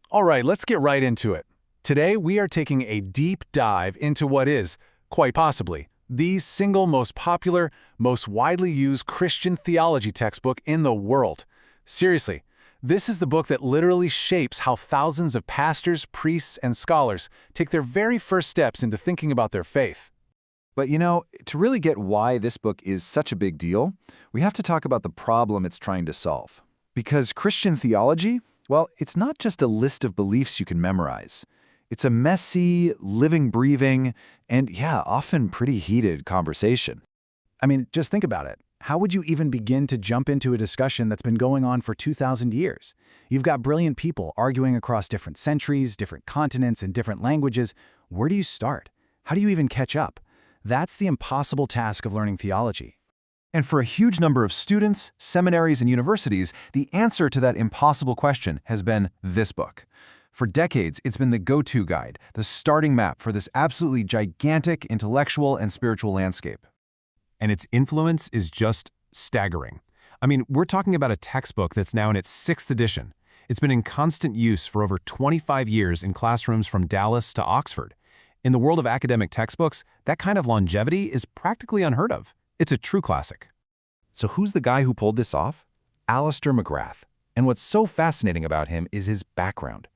All right, let's get right into it. Today, we are taking a deep dive into what is, quite possibly, the single most popular, most widely used Christian theology textbook in the world. Seriously, this is the book that literally shapes how thousands of pastors, priests, and scholars take their very first steps into thinking about their faith. But to really get why this book is such a big deal, we have to talk about the problem it's trying to solve. Because Christian theology, well, it's not just a list of beliefs you can memorize. It's a messy, living, breathing, and often pretty heated conversation. I mean, just think about it. How would you even begin to jump into a discussion that's been going on for 2,000 years? You've got brilliant people arguing across different centuries, different continents, and different languages. Where do you start? How do you even catch up? That's the impossible task of learning theology. And for a huge number of students, seminaries, and universities, the answer to that impossible question has been this book. For decades, it's been the go-to guide, the starting map for this absolutely gigantic intellectual and spiritual landscape. And its influence is just staggering. I mean, we're talking about a textbook that's now in its 6th edition. It's been in constant use for over 25 years in classrooms from Dallas to Oxford. In the world of academic textbooks, that kind of longevity is practically unheard of. It's a true classic. So who's the guy who pulled this off? Alister McGrath. And what's so fascinating about him is his background.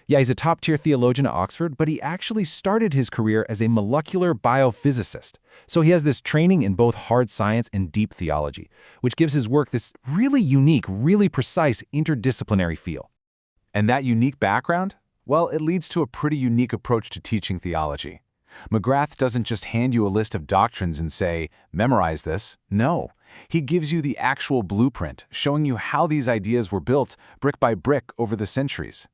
Yeah, he's a top-tier theologian at Oxford, but he actually started his career as a molecular biophysicist. So he has this training in both hard science and deep theology, which gives his work this really unique, really precise interdisciplinary feel. And that unique background? Well, it leads to a pretty unique approach to teaching theology. McGrath doesn't just hand you a list of doctrines and say, memorize this. No, he gives you the actual blueprint, showing you how these ideas were built brick by brick over the centuries.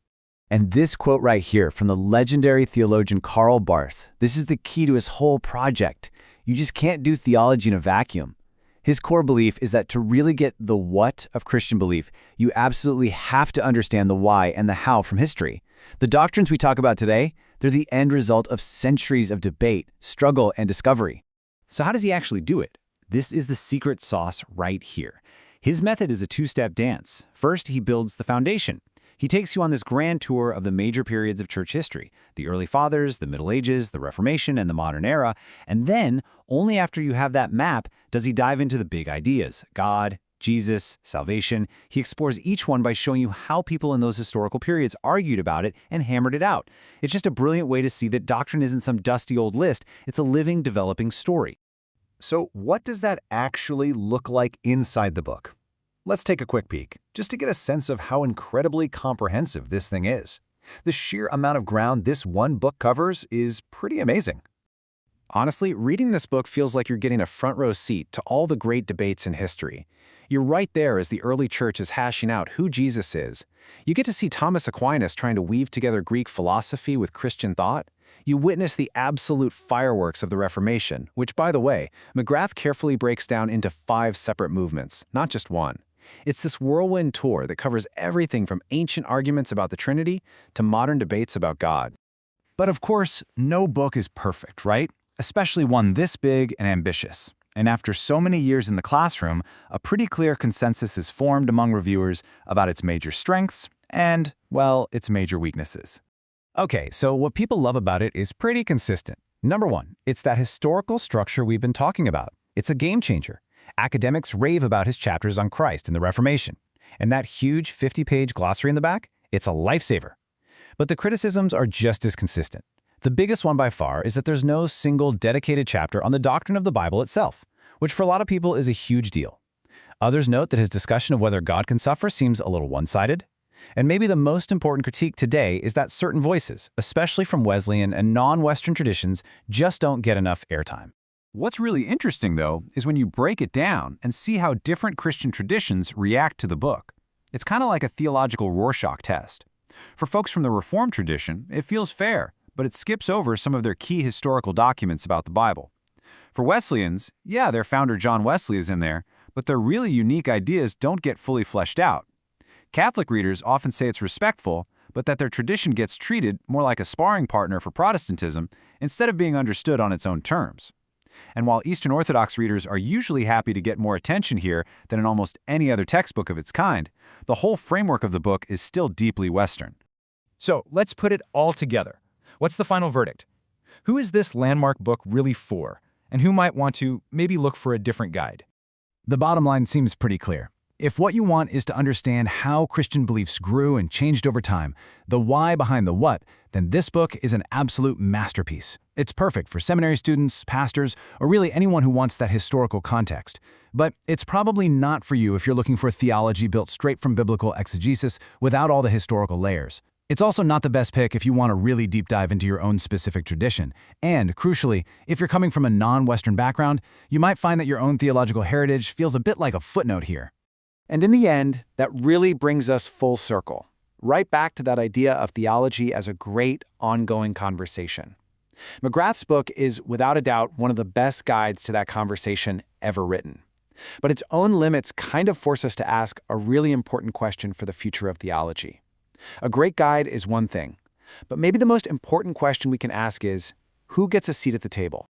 And this quote right here from the legendary theologian Karl Barth, this is the key to his whole project. You just can't do theology in a vacuum. His core belief is that to really get the what of Christian belief, you absolutely have to understand the why and the how from history. The doctrines we talk about today, they're the end result of centuries of debate, struggle, and discovery. So how does he actually do it? This is the secret sauce right here. His method is a two-step dance. First, he builds the foundation. He takes you on this grand tour of the major periods of church history, the early fathers, the Middle Ages, the Reformation, and the modern era, and then, only after you have that map, does he dive into the big ideas, God, Jesus, salvation. He explores each one by showing you how people in those historical periods argued about it and hammered it out. It's just a brilliant way to see that doctrine isn't some dusty old list, it's a living, developing story. So what does that actually look like inside the book? Let's take a quick peek, just to get a sense of how incredibly comprehensive this thing is. The sheer amount of ground this one book covers is pretty amazing. Honestly, reading this book feels like you're getting a front-row seat to all the great debates in history. You're right there as the early church is hashing out who Jesus is. You get to see Thomas Aquinas trying to weave together Greek philosophy with Christian thought. You witness the absolute fireworks of the Reformation, which, by the way, McGrath carefully breaks down into 5 separate movements, not just one. It's this whirlwind tour that covers everything from ancient arguments about the Trinity to modern debates about God. But of course, no book is perfect, right? Especially one this big and ambitious. And after so many years in the classroom, a pretty clear consensus is formed among reviewers about its major strengths and, well, its major weaknesses. Okay, so what people love about it is pretty consistent. Number 1, it's that historical structure we've been talking about. It's a game changer. Academics rave about his chapters on Christ and the Reformation. And that huge 50-page glossary in the back, it's a lifesaver. But the criticisms are just as consistent. The biggest one by far is that there's no single dedicated chapter on the doctrine of the Bible itself, which for a lot of people is a huge deal. Others note that his discussion of whether God can suffer seems a little one-sided. And maybe the most important critique today is that certain voices, especially from Wesleyan and non-Western traditions, just don't get enough airtime. What's really interesting, though, is when you break it down and see how different Christian traditions react to the book. It's kind of like a theological Rorschach test. For folks from the Reformed tradition, it feels fair, but it skips over some of their key historical documents about the Bible. For Wesleyans, yeah, their founder John Wesley is in there, but their really unique ideas don't get fully fleshed out. Catholic readers often say it's respectful, but that their tradition gets treated more like a sparring partner for Protestantism instead of being understood on its own terms. And while Eastern Orthodox readers are usually happy to get more attention here than in almost any other textbook of its kind, the whole framework of the book is still deeply Western. So let's put it all together. What's the final verdict? Who is this landmark book really for, and who might want to maybe look for a different guide? The bottom line seems pretty clear. If what you want is to understand how Christian beliefs grew and changed over time, the why behind the what, then this book is an absolute masterpiece. It's perfect for seminary students, pastors, or really anyone who wants that historical context. But it's probably not for you if you're looking for theology built straight from biblical exegesis without all the historical layers. It's also not the best pick if you want to really deep dive into your own specific tradition. And, crucially, if you're coming from a non-Western background, you might find that your own theological heritage feels a bit like a footnote here. And in the end, that really brings us full circle, right back to that idea of theology as a great ongoing conversation. McGrath's book is, without a doubt, one of the best guides to that conversation ever written. But its own limits kind of force us to ask a really important question for the future of theology. A great guide is one thing, but maybe the most important question we can ask is, who gets a seat at the table?